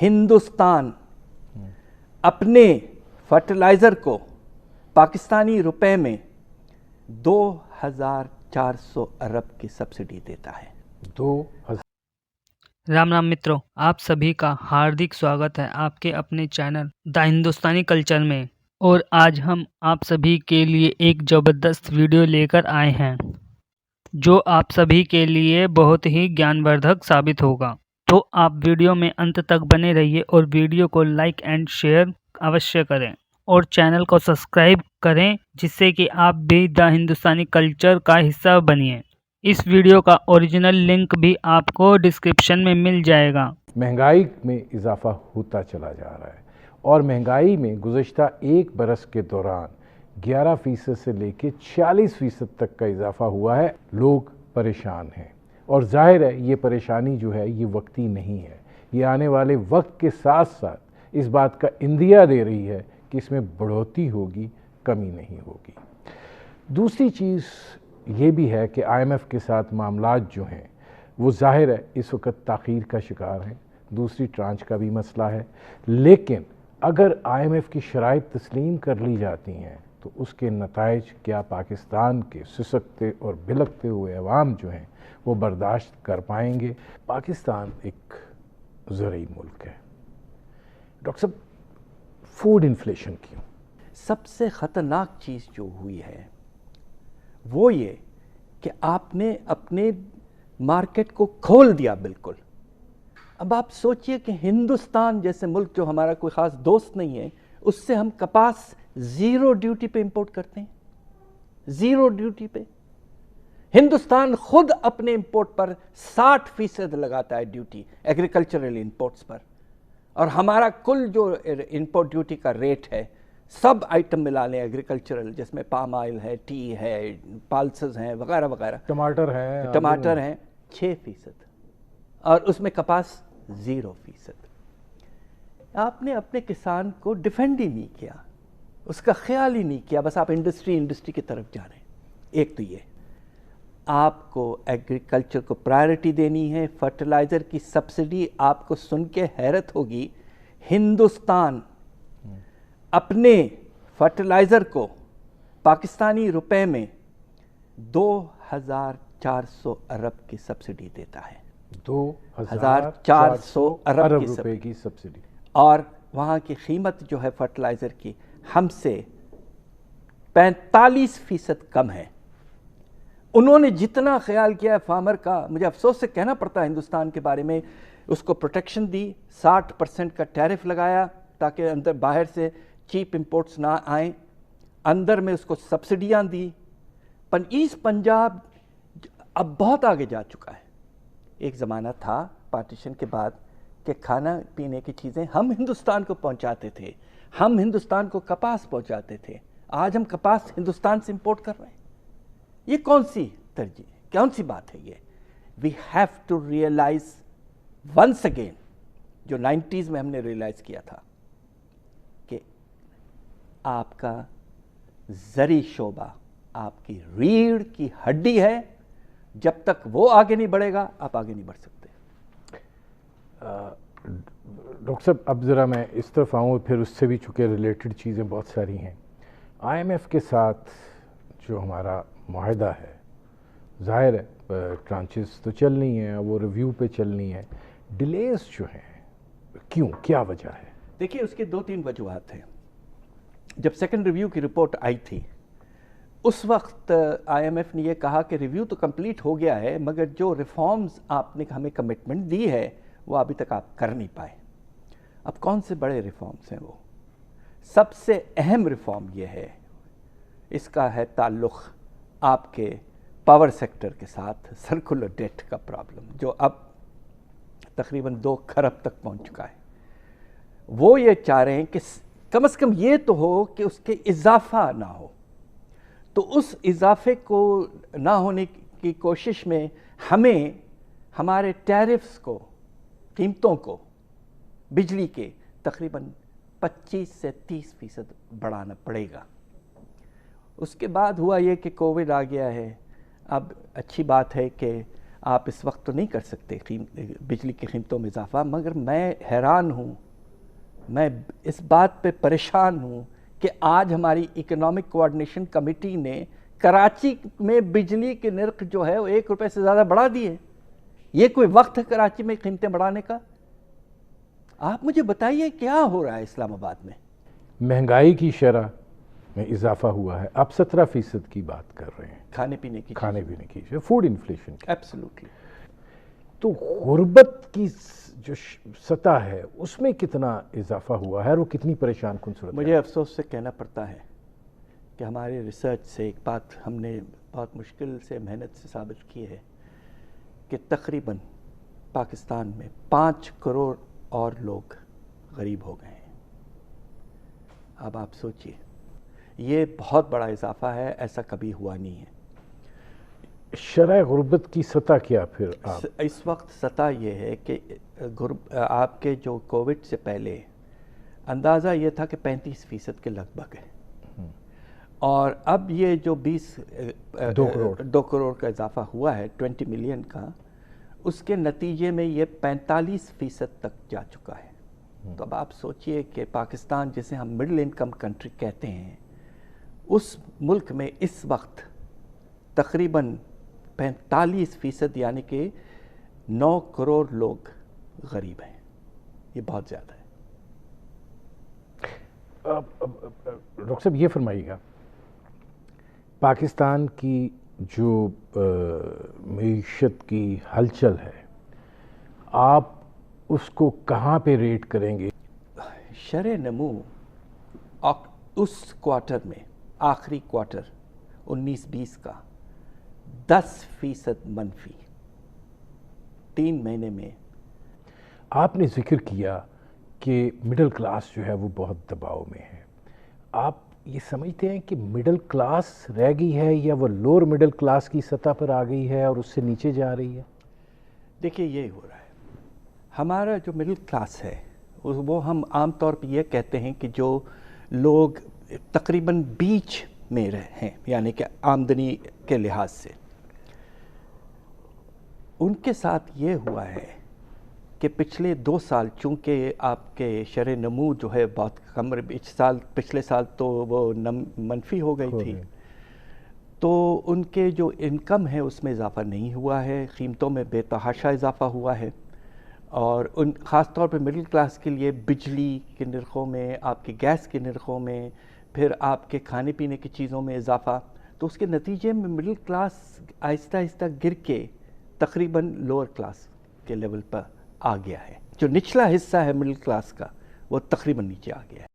हिंदुस्तान अपने फर्टिलाइज़र को पाकिस्तानी रुपए में 2400 अरब की सब्सिडी देता है। 2000। राम राम मित्रों, आप सभी का हार्दिक स्वागत है आपके अपने चैनल द हिंदुस्तानी कल्चर में। और आज हम आप सभी के लिए एक ज़बरदस्त वीडियो लेकर आए हैं जो आप सभी के लिए बहुत ही ज्ञानवर्धक साबित होगा। तो आप वीडियो में अंत तक बने रहिए और वीडियो को लाइक एंड शेयर अवश्य करें और चैनल को सब्सक्राइब करें जिससे कि आप भी द हिंदुस्तानी कल्चर का हिस्सा बनिए। इस वीडियो का ओरिजिनल लिंक भी आपको डिस्क्रिप्शन में मिल जाएगा। महंगाई में इजाफा होता चला जा रहा है और महंगाई में गुज़श्ता एक बरस के दौरान 11% से लेकर 46% तक का इजाफा हुआ है। लोग परेशान हैं और जाहिर है ये परेशानी जो है ये वक्ती नहीं है, ये आने वाले वक्त के साथ साथ इस बात का इंदिया दे रही है कि इसमें बढ़ोतरी होगी, कमी नहीं होगी। दूसरी चीज़ ये भी है कि IMF के साथ मामलात जो हैं वो जाहिर है इस वक्त ताख़ीर का शिकार हैं। दूसरी ट्रांच का भी मसला है, लेकिन अगर IMF की शराइत तस्लीम कर ली जाती हैं तो उसके नताइज क्या पाकिस्तान के सिसकते और बिलकते हुए अवाम जो हैं वो बर्दाश्त कर पाएंगे। पाकिस्तान एक ज़रूरी मुल्क है। डॉक्टर साहब, फूड इन्फ्लेशन क्यों? सबसे ख़तरनाक चीज़ जो हुई है वो ये कि आपने अपने मार्केट को खोल दिया बिल्कुल। अब आप सोचिए कि हिंदुस्तान जैसे मुल्क जो हमारा कोई ख़ास दोस्त नहीं है, उससे हम कपास ज़ीरो ड्यूटी पे इंपोर्ट करते हैं, ज़ीरो ड्यूटी पे। हिंदुस्तान खुद अपने इंपोर्ट पर 60% लगाता है ड्यूटी एग्रीकल्चरल इंपोर्ट्स पर, और हमारा कुल जो इंपोर्ट ड्यूटी का रेट है सब आइटम मिला लें एग्रीकल्चरल, जिसमें पाम ऑयल है, टी है, पल्सेस हैं वगैरह वगैरह, टमाटर हैं 6%, और उसमें कपास 0%। आपने अपने किसान को डिफेंड ही नहीं किया, उसका ख्याल ही नहीं किया, बस आप इंडस्ट्री की तरफ जा रहे हैं। एक तो ये आपको एग्रीकल्चर को प्रायोरिटी देनी है, फर्टिलाइज़र की सब्सिडी, आपको सुन के हैरत होगी, हिंदुस्तान अपने फर्टिलाइज़र को पाकिस्तानी रुपए में 2400 अरब की सब्सिडी देता है। 2400 अरब रुपए की सब्सिडी, और वहाँ की कीमत जो है फर्टिलाइज़र की हमसे 45% कम है। उन्होंने जितना ख्याल किया है फार्मर का, मुझे अफसोस से कहना पड़ता है हिंदुस्तान के बारे में, उसको प्रोटेक्शन दी, 60% का टैरिफ लगाया ताकि अंदर बाहर से चीप इंपोर्ट्स ना आएँ, अंदर में उसको सब्सिडियाँ दी। पर ईस्ट पंजाब अब बहुत आगे जा चुका है। एक ज़माना था पार्टीशन के बाद कि खाना पीने की चीज़ें हम हिंदुस्तान को पहुंचाते थे, हम हिंदुस्तान को कपास पहुंचाते थे, आज हम कपास हिंदुस्तान से इंपोर्ट कर रहे हैं। ये कौन सी तरजीह, कौन सी बात है ये? We have to realise once again, जो 90s में हमने रियलाइज़ किया था कि आपका ज़री शोबा आपकी रीढ़ की हड्डी है, जब तक वो आगे नहीं बढ़ेगा आप आगे नहीं बढ़ सकते। डॉक्टर साहब, अब ज़रा मैं इस तरफ आऊँ, फिर उससे भी चूँकि रिलेटेड चीज़ें बहुत सारी हैं। IMF के साथ जो हमारा मुआहदा है, ज़ाहिर है ट्रांचेस तो चलनी है, वो रिव्यू पे चलनी है, डिलेस जो हैं क्यों, क्या वजह है? देखिए, उसके 2-3 वजूहात हैं। जब सेकंड रिव्यू की रिपोर्ट आई थी उस वक्त IMF ने यह कहा कि रिव्यू तो कंप्लीट हो गया है, मगर जो रिफॉर्म्स आपने हमें कमिटमेंट दी है वो अभी तक आप कर नहीं पाए। अब कौन से बड़े रिफॉर्म्स हैं वो? सबसे अहम रिफॉर्म ये है, इसका है ताल्लुक़ आपके पावर सेक्टर के साथ, सर्कुलर डेट का प्रॉब्लम जो अब तकरीबन 2 खरब तक पहुंच चुका है। वो ये चाह रहे हैं कि कम से कम ये तो हो कि उसके इजाफा ना हो, तो उस इजाफे को ना होने की कोशिश में हमें हमारे टैरिफ्स को, कीमतों को बिजली के तकरीबन 25 से 30% बढ़ाना पड़ेगा। उसके बाद हुआ ये कि कोविड आ गया है। अब अच्छी बात है कि آپ اس وقت تو نہیں کر سکتے بجلی کی قیمتوں میں اضافہ، مگر میں حیران ہوں، میں اس بات پہ پریشان ہوں کہ آج ہماری اکنامک کوآرڈینیشن کمیٹی نے کراچی میں بجلی کے نرخ جو ہے وہ 1 روپے سے زیادہ بڑھا دیے۔ یہ کوئی وقت ہے کراچی میں قیمتیں بڑھانے کا؟ آپ مجھے بتائیے کیا ہو رہا ہے اسلام آباد میں؟ مہنگائی کی شرح میں اضافہ ہوا ہے، آپ 17% کی بات کر رہے ہیں، کھانے پینے کی کھانے پینے کی، فوڈ انفلیشن کی۔ ایبسلوٹلی۔ تو غربت کی جو سطح ہے اس میں کتنا اضافہ ہوا ہے اور وہ کتنی پریشان کن صورت ہے؟ مجھے افسوس سے کہنا پڑتا ہے کہ ہمارے ریسرچ سے ایک بات ہم نے بہت مشکل سے محنت سے ثابت کی ہے کہ تقریباً پاکستان میں 5 کروڑ اور لوگ غریب ہو گئے ہیں۔ اب آپ سوچئے، یہ بہت بڑا اضافہ ہے، ایسا کبھی ہوا نہیں ہے۔ شرح غربت کی سطح کیا پھر آپ؟ اس وقت سطح یہ ہے کہ آپ کے جو کووڈ سے پہلے اندازہ یہ تھا کہ 35% کے لگ بھگ ہے، اور اب یہ جو 2 کروڑ کا اضافہ ہوا ہے 20 ملین کا، اس کے نتیجے میں یہ 45% تک جا چکا ہے۔ تو اب آپ سوچئے کہ پاکستان جسے ہم مڈل انکم کنٹری کہتے ہیں، اس ملک میں اس وقت تقریباً 45% یعنی کہ 9 کروڑ لوگ غریب ہیں۔ یہ بہت زیادہ ہے۔ ڈاکٹر صاحب یہ فرمائیے گا، پاکستان کی جو معیشت کی ہلچل ہے، آپ اس کو کہاں پہ ریٹ کریں گے؟ شرح نمو اس کوارٹر میں، آخری کوارٹر 19-20 کا 10% منفی 3 مہینے میں۔ آپ نے ذکر کیا کہ مڈل کلاس جو ہے وہ بہت دباؤ میں ہے، آپ یہ سمجھتے ہیں کہ مڈل کلاس رہ گئی ہے یا وہ لوور مڈل کلاس کی سطح پر آ گئی ہے اور اس سے نیچے جا رہی ہے؟ دیکھیے یہی ہو رہا ہے، ہمارا جو مڈل کلاس ہے وہ ہم عام طور پہ یہ کہتے ہیں کہ جو لوگ تقریباً بیچ میں ہیں، یعنی کہ آمدنی کے لحاظ سے، ان کے ساتھ یہ ہوا ہے کہ پچھلے 2 سال چونکہ آپ کے شرح نمو جو ہے بہت کم، پچھلے سال تو وہ منفی ہو گئی تھی، تو ان کے جو انکم ہے اس میں اضافہ نہیں ہوا ہے، قیمتوں میں بے تحاشا اضافہ ہوا ہے، اور خاص طور پہ مڈل کلاس کے لیے بجلی کے نرخوں میں، آپ کے گیس کے نرخوں میں، پھر آپ کے کھانے پینے کی چیزوں میں اضافہ، تو اس کے نتیجے میں مڈل کلاس آہستہ آہستہ گر کے تقریباً لوور کلاس کے لیول پر آ گیا ہے۔ جو نچلا حصہ ہے مڈل کلاس کا وہ تقریباً نیچے آ گیا ہے۔